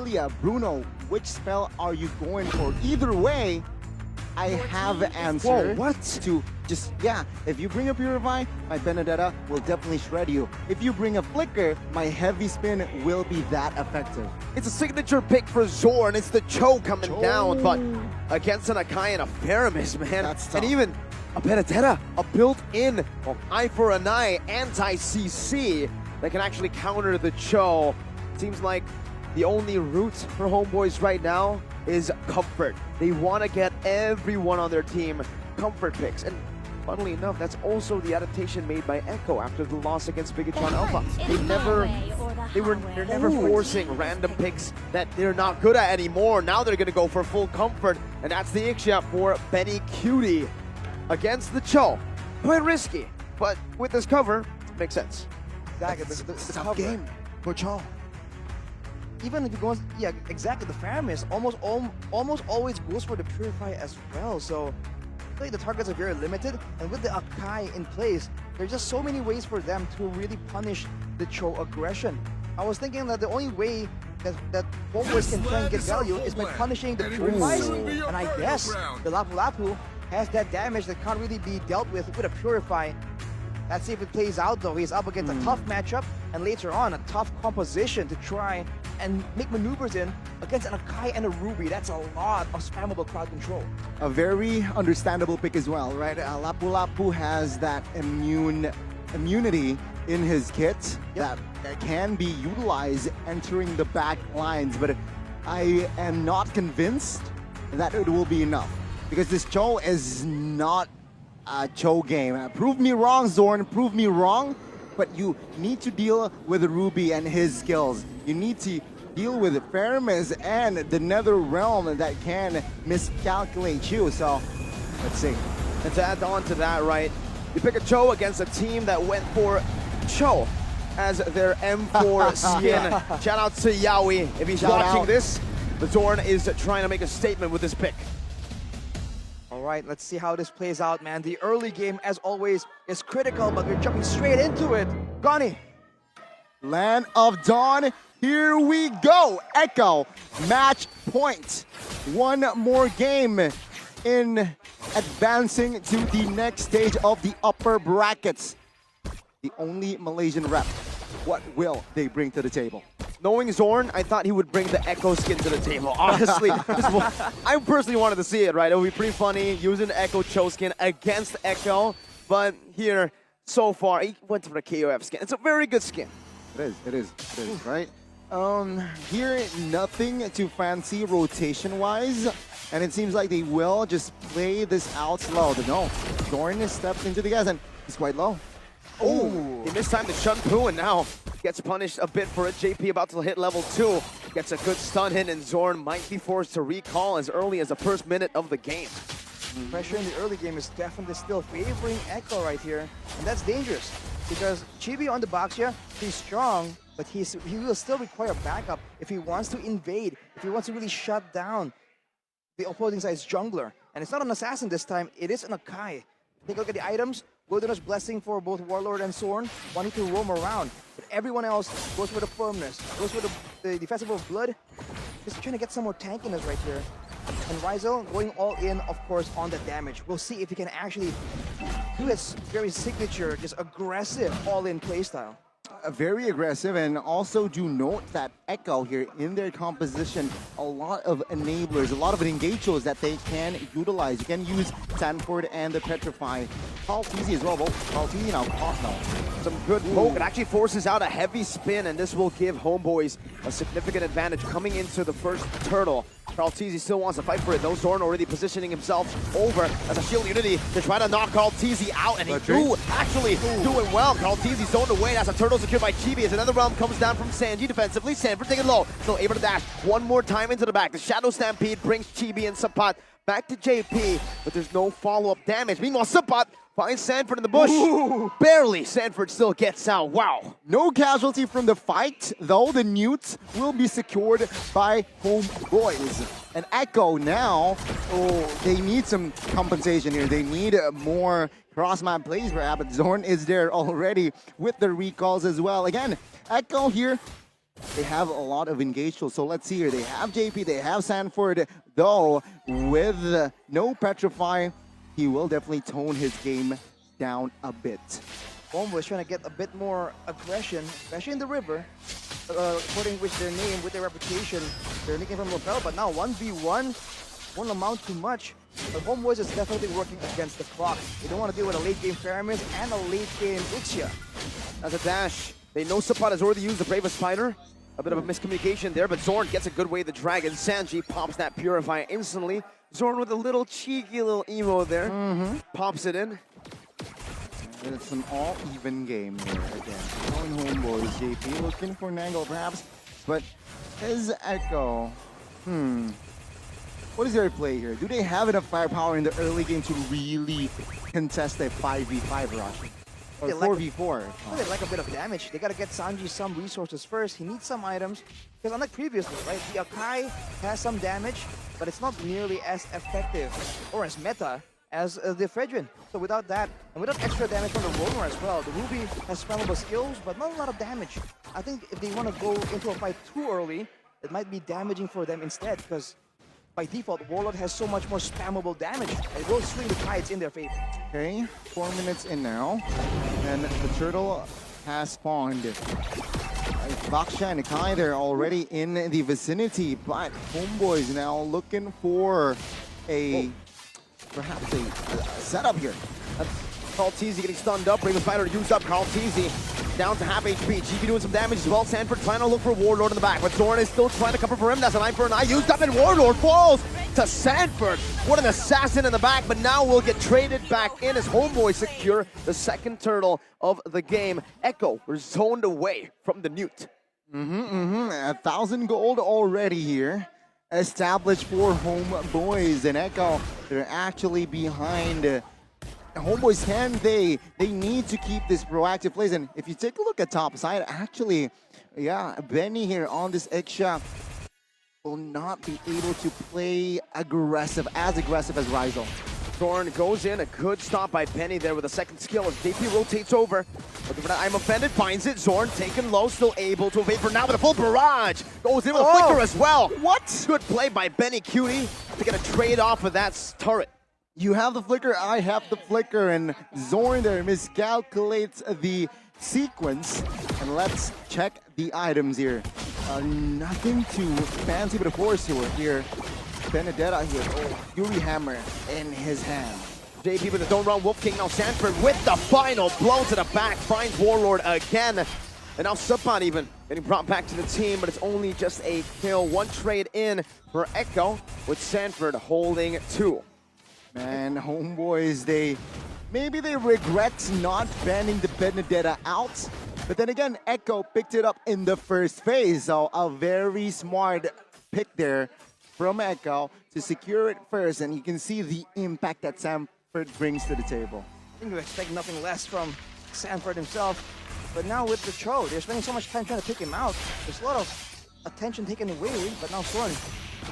Ilya, Bruno, which spell are you going for? Either way, I have an answer. Whoa, what? To just, yeah, if you bring a Purify, my Benedetta will definitely shred you. If you bring a Flicker, my Heavy Spin will be that effective. It's a signature pick for Zorn. It's the Cho coming down, but against an Akai and a Faramis, man. That's tough. And even a Benedetta, a built-in eye for an eye anti-CC that can actually counter the Cho. Seems like the only route for Homeboys right now is comfort. They want to get everyone on their team comfort picks. And funnily enough, that's also the adaptation made by Echo after the loss against Bigatron Alpha. They're never forcing random picks that they're not good at anymore. Now they're gonna go for full comfort, and that's the Ixia for Benny Cutie against the Cho. Quite risky, but with this cover, makes sense. Exactly, It's a the tough cover. game for Cho. Even if it goes, yeah, exactly. The Faramis almost always goes for the Purify as well. So, really, the targets are very limited, and with the Akai in place, there's just so many ways for them to really punish the Cho aggression. I was thinking that the only way that Homeboys can try and get value is by punishing the Purifies, and I guess the Lapu Lapu has that damage that can't really be dealt with a Purify. Let's see if it plays out though. He's up against a tough matchup, and later on a tough composition to try and make maneuvers in against an Akai and a Ruby. That's a lot of spammable crowd control. A very understandable pick as well, right? Lapu Lapu has that immunity in his kit that can be utilized entering the back lines, but I am not convinced that it will be enough because this Cho is not a Cho game. Prove me wrong, Zorn, prove me wrong, but you need to deal with Ruby and his skills. You need to deal with Faramis and the Nether Realm that can miscalculate you. So, let's see. And to add on to that, right, you pick a Cho against a team that went for Cho as their M4 skin. Shout out to Yaoi. If he's watching this, the Zorn is trying to make a statement with this pick. All right, let's see how this plays out, man. The early game, as always, is critical, but we're jumping straight into it. Gani. Land of Dawn, here we go. Echo, match point. One more game in advancing to the next stage of the upper brackets. The only Malaysian rep. What will they bring to the table? Knowing Zorn, I thought he would bring the Echo skin to the table. Honestly, I personally wanted to see it, right? It would be pretty funny using the Echo Cho skin against Echo, but here, so far, he went for the KOF skin. It's a very good skin. It is, right? Here, nothing too fancy rotation-wise, and it seems like they will just play this out slow. But no, Zorn steps into the gas, and he's quite low. Oh, he missed time to Chun Poo, and now gets punished a bit for it. JP about to hit level 2. Gets a good stun hit, and Zorn might be forced to recall as early as the first minute of the game. Pressure in the early game is definitely still favoring Echo right here, and that's dangerous because Chibi on the box here, he's strong, but he will still require backup if he wants to invade, if he wants to really shut down the opposing side's jungler. And it's not an assassin this time, it is an Akai. Take a look at the items. Wilderness Blessing for both Warlord and Zorn, wanting to roam around. But everyone else goes for the firmness, goes for the Festival of Blood. Just trying to get some more tankiness right here. And Ryzel going all in, of course, on the damage. We'll see if he can actually do his very signature, just aggressive all-in playstyle. Very aggressive, and also do note that Echo here in their composition, a lot of enablers, a lot of engagers that they can utilize. You can use Sanford and the Petrify. Paltizi as well, both Paltizi now caught now. Some good poke. It actually forces out a heavy spin, and this will give Homeboys a significant advantage coming into the first turtle. Paltizi still wants to fight for it, though. Zorn already positioning himself over as a shield unity to try to knock Paltizi out, and he actually doing well. Paltizi zoned away. That's a turtle secured by Chibi as another realm comes down from Sanji defensively. Sanford taking low, still able to dash one more time into the back. The Shadow Stampede brings Chibi and Sapat back to JP, but there's no follow-up damage. Meanwhile, Sapat finds Sanford in the bush. Barely. Sanford still gets out. Wow. No casualty from the fight, though the Newts will be secured by Homeboys. And Echo now, they need some compensation here. They need more cross-map plays perhaps, but Zorn is there already with the recalls as well. Again, Echo here, they have a lot of engagement. So let's see here. They have JP, they have Sanford, though with no Petrify, he will definitely tone his game down a bit. Homeboy is trying to get a bit more aggression, especially in the river, according with their name, with their reputation. They're nicking from Lapel, but now 1v1 won't amount to much. But Homeboys is definitely working against the clock. They don't want to deal with a late game Faramis and a late game Ixia. As a dash, they know Sapat has already used the Bravest Fighter. A bit of a miscommunication there, but Zorn gets a good way the Dragon. Sanji pops that Purifier instantly. Zorn with a little cheeky little emo there. Pops it in. And it's an all-even game here again. Going Homeboys, JP looking for an angle perhaps, but is Echo, what is their play here? Do they have enough firepower in the early game to really contest a 5v5 rush? Or They like 4v4? They like a bit of damage. They gotta get Sanji some resources first. He needs some items, because unlike previously, right, the Akai has some damage, but it's not nearly as effective or as meta as the Fredrin. So without that, and without extra damage from the Roamer as well, the Ruby has spammable skills, but not a lot of damage. I think if they want to go into a fight too early, it might be damaging for them instead, because by default, Warlord has so much more spammable damage. It will swing the tides in their favor. Okay, 4 minutes in now, and the turtle has spawned. Baksha and Kai, they're already in the vicinity, but Homeboys now looking for perhaps a setup here. Carl Teasy getting stunned up, Bravest Fighter used up. Carl Teasy down to half HP. GB doing some damage as well. Sanford trying to look for Warlord in the back, but Zorn is still trying to cover for him. That's an eye for an eye used up, and Warlord falls to Sanford. What an assassin in the back, but now we'll get traded back in as Homeboy secure the second turtle of the game. Echo, we're zoned away from the Newt. 1,000 gold already here. Established for Homeboys, and Echo, they're actually behind. Homeboys, they need to keep this proactive plays, and if you take a look at top side, actually, yeah, Benny here on this Ixia will not be able to play as aggressive as Rizal. Zorn goes in, a good stop by Penny there with a second skill as JP rotates over. Looking for that I'm offended, finds it. Zorn taken low, still able to evade for now with a full barrage. Goes in with a flicker as well. What? Good play by Benny Cutie to get a trade off of that turret. You have the flicker, I have the flicker, and Zorn there miscalculates the sequence. And let's check the items here. Nothing too fancy, but of course here. Benedetta here, Fury Hammer in his hand. JP with the Don't Run Wolf King, now Sanford with the final blow to the back, finds Warlord again. And now Subpot even getting brought back to the team, but it's only just a kill. One trade in for Echo with Sanford holding 2. Man, Homeboys, maybe they regret not banning the Benedetta out, but then again, Echo picked it up in the first phase, so a very smart pick there from Echo to secure it first, and you can see the impact that Sanford brings to the table. I think we expect nothing less from Sanford himself, but now with the Cho, they're spending so much time trying to take him out. There's a lot of attention taken away, but now Zorn.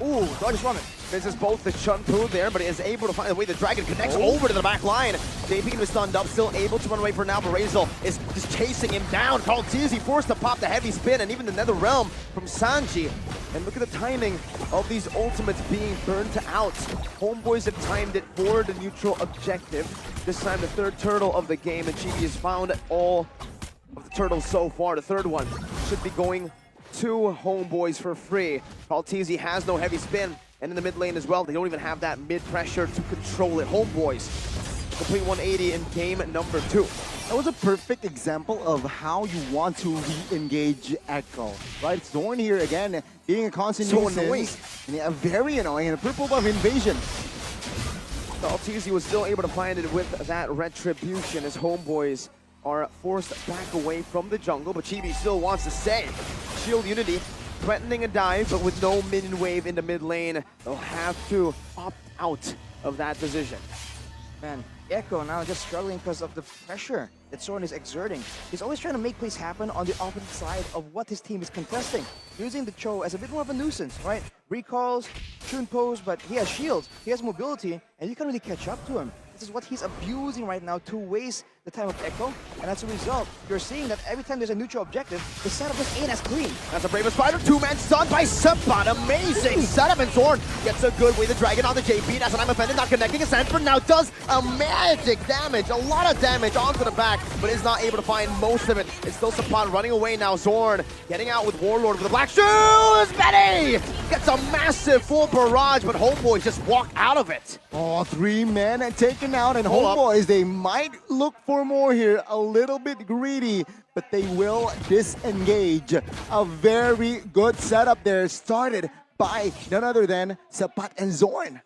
Ooh, dodges from it. This is both the Chun-Poo there, but he is able to find the way the Dragon connects over to the back line. JP was stunned up, still able to run away for now, but Razel is just chasing him down. Carl Teasy forced to pop the heavy spin, and even the Nether Realm from Sanji. And look at the timing of these ultimates being burned out. Homeboys have timed it for the neutral objective. This time the third turtle of the game, and Chibi has found all of the turtles so far. The third one should be going to Homeboys for free. Paltizi has no heavy spin, and in the mid lane as well, they don't even have that mid pressure to control it. Homeboys complete 180 in game number 2. That was a perfect example of how you want to re-engage Echo, right? Zorn here again, being a constant nuisance, and yeah, very annoying, and a purple buff invasion. Paltizi was still able to find it with that retribution as Homeboys are forced back away from the jungle, but Chibi still wants to stay. Shield Unity threatening a dive, but with no minion wave in the mid lane, they'll have to opt out of that position. Man, Echo now just struggling because of the pressure that Zorn is exerting. He's always trying to make plays happen on the opposite side of what his team is contesting, using the Cho as a bit more of a nuisance, right? Recalls, Chun pose, but he has shields, he has mobility, and you can't really catch up to him. This is what he's abusing right now to waste the time of Echo. And as a result, you're seeing that every time there's a neutral objective, the setup just ain't as clean. That's a Bravest Spider, two-man stun by Sabat. Amazing setup, and Zorn gets a good way. The Dragon on the JP. That's an I'm offended, not connecting. And Sanford now does a magic damage, a lot of damage onto the back, but is not able to find most of it. It's still Sabat running away now. Zorn getting out with Warlord with the black shoes. Benny gets a massive full barrage, but Homeboys just walk out of it. Oh, 3 men taken out, and Hold up. Homeboys, they might look for more here. A little bit greedy, but they will disengage. A very good setup there, started by none other than Sabat and Zorn.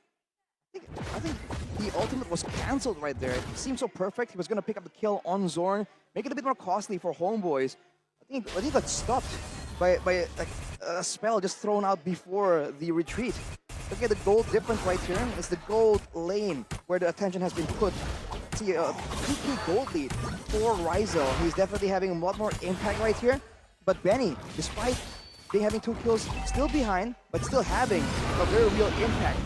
I think the ultimate was cancelled right there. It seemed so perfect. He was going to pick up the kill on Zorn, make it a bit more costly for Homeboys. I think he got stopped by like a spell just thrown out before the retreat. Look at the gold difference right here. It's the gold lane where the attention has been put. See, 2k gold lead for Rizal. He's definitely having a lot more impact right here. But Benny, despite having 2 kills, still behind, but still having a very real impact.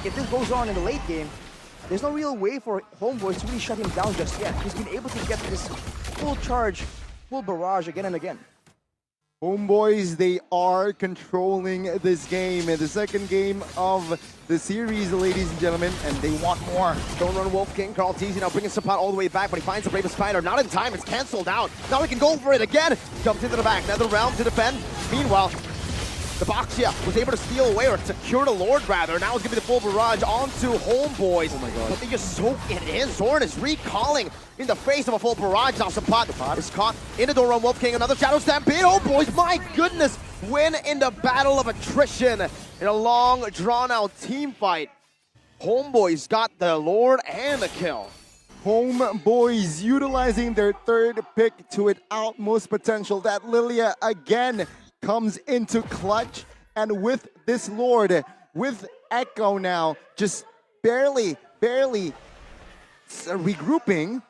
If this goes on in the late game, there's no real way for Homeboys to really shut him down just yet. He's been able to get this full charge, full barrage again and again. Homeboys, they are controlling this game in the second game of the series, ladies and gentlemen, and they want more. Don't run Wolf King. Carl Teasy now bringing Sapat all the way back, but he finds the Bravest Spider. Not in time. It's canceled out. Now he can go for it again. Jumps into the back. Another round to defend. Meanwhile, the Boxia was able to steal away, or secure the Lord rather. Now he's giving the full barrage onto Homeboys. Oh my god. But they just soak it in. Zorn is recalling in the face of a full barrage. Now Sapat is caught in the door on Wolf King. Another Shadow Stampede. Oh boys, my goodness. Win in the battle of attrition in a long, drawn-out team fight. Homeboys got the Lord and the kill. Homeboys utilizing their third pick to its utmost potential. That Lilia again comes into clutch, and with this Lord, with Echo now just barely regrouping,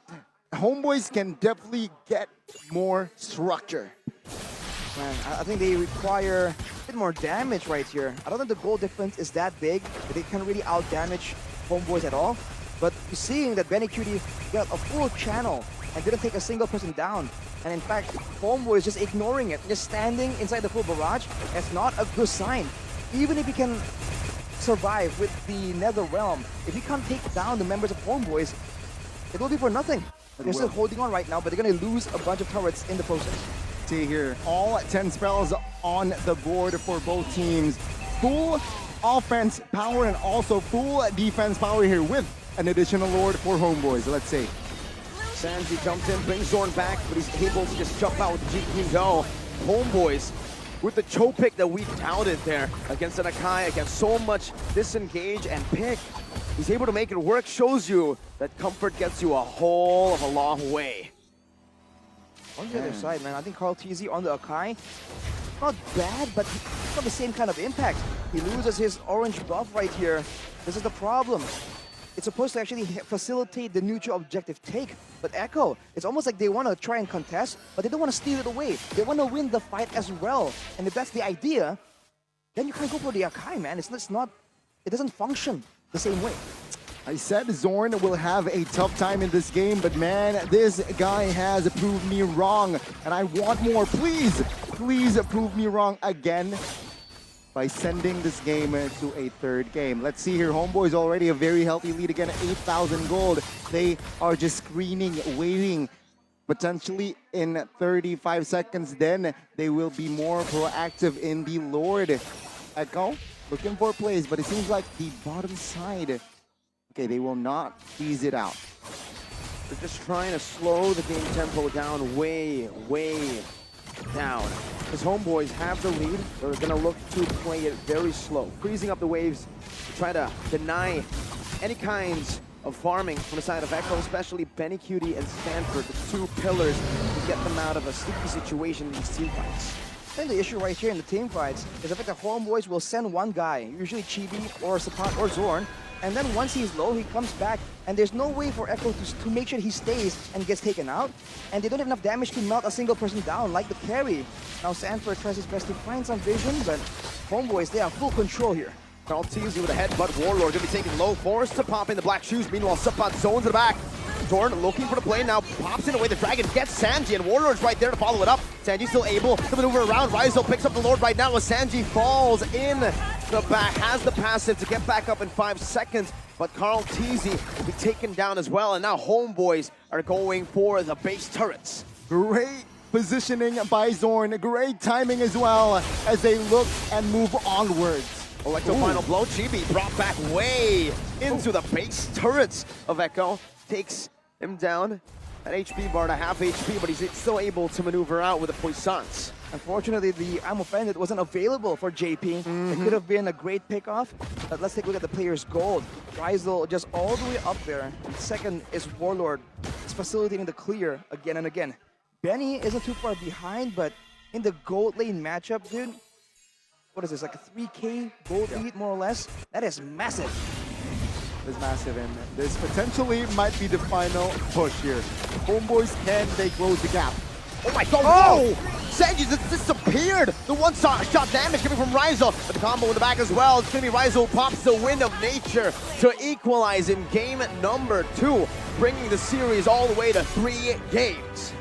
Homeboys can definitely get more structure. Man, I think they require a bit more damage right here. I don't think the goal difference is that big, that they can't really out-damage Homeboys at all. But you're seeing that Benny Cutie got a full channel and didn't take a single person down. And in fact, Homeboy is just ignoring it, just standing inside the full barrage. That's not a good sign. Even if he can survive with the Nether Realm, if he can't take down the members of Homeboys, it will be for nothing. They're still holding on right now, but they're going to lose a bunch of turrets in the process. See here, all 10 spells on the board for both teams. Full offense power and also full defense power here with an additional Lord for Homeboys. Let's see. Sanji jumps in, brings Zorn back, but he's able to just jump out with the GQ go. Homeboys with the choke pick that we doubted there against an Akai, against so much disengage and pick. He's able to make it work, shows you that comfort gets you a whole of a long way. On the other side, man, I think Carl TZ on the Akai, not bad, but it's not the same kind of impact. He loses his orange buff right here. This is the problem. It's supposed to actually facilitate the neutral objective take, but Echo, it's almost like they want to try and contest, but they don't want to steal it away. They want to win the fight as well. And if that's the idea, then you can't go for the Akai, man. It's not, it doesn't function the same way. I said Zorn will have a tough time in this game, but man, this guy has proved me wrong, and I want more. Please prove me wrong again by sending this game to a third game. Let's see here, Homeboys already a very healthy lead again, 8,000 gold. They are just screening, waiting. Potentially in 35 seconds, then they will be more proactive in the Lord. Echo looking for plays, but it seems like the bottom side, okay, they will not tease it out. They're just trying to slow the game tempo down way down. Because Homeboys have the lead, they're going to look to play it very slow, freezing up the waves to try to deny any kinds of farming from the side of Echo, especially Benny Cutie and Stanford, the two pillars to get them out of a sticky situation in these team fights. I think the issue right here in the team fights is the fact that Homeboys will send one guy, usually Chibi or Sapat or Zorn, and then once he's low, he comes back, and there's no way for Echo to make sure he stays and gets taken out, and they don't have enough damage to melt a single person down, like the carry. Now Sanford tries his best to find some vision, but Homeboys, they have full control here. Carl Teasy with a headbutt. Warlord gonna be taking low, forced to pop in the black shoes. Meanwhile, Supat zones in the back. Jordan looking for the play now, pops in away. The Dragon gets Sanji, and Warlord's right there to follow it up. Sanji still able to maneuver around. Rizzo picks up the Lord right now as Sanji falls in the back. Has the passive to get back up in 5 seconds, but Carl Teasy will be taken down as well. And now Homeboys are going for the base turrets. Great positioning by Zorn. Great timing as well as they look and move onwards. Electro final blow. Chibi brought back way into the base turrets of Echo. Takes him down at HP bar to half HP, but he's still able to maneuver out with the Puissance. Unfortunately, the Ammo Bandit wasn't available for JP. It could have been a great pickoff, but let's take a look at the player's gold. Rizal just all the way up there. Second is Warlord. It's facilitating the clear again and again. Benny isn't too far behind, but in the gold lane matchup, dude, what is this, like a 3K gold lead more or less? That is massive. Is massive, and this potentially might be the final push here. Homeboys, can they close the gap? Oh my god, whoa! Sanji just disappeared! The one-shot damage coming from Rizal, but the combo in the back as well. It's gonna be Rizal pops the Wind of Nature to equalize in game number 2, bringing the series all the way to 3 games.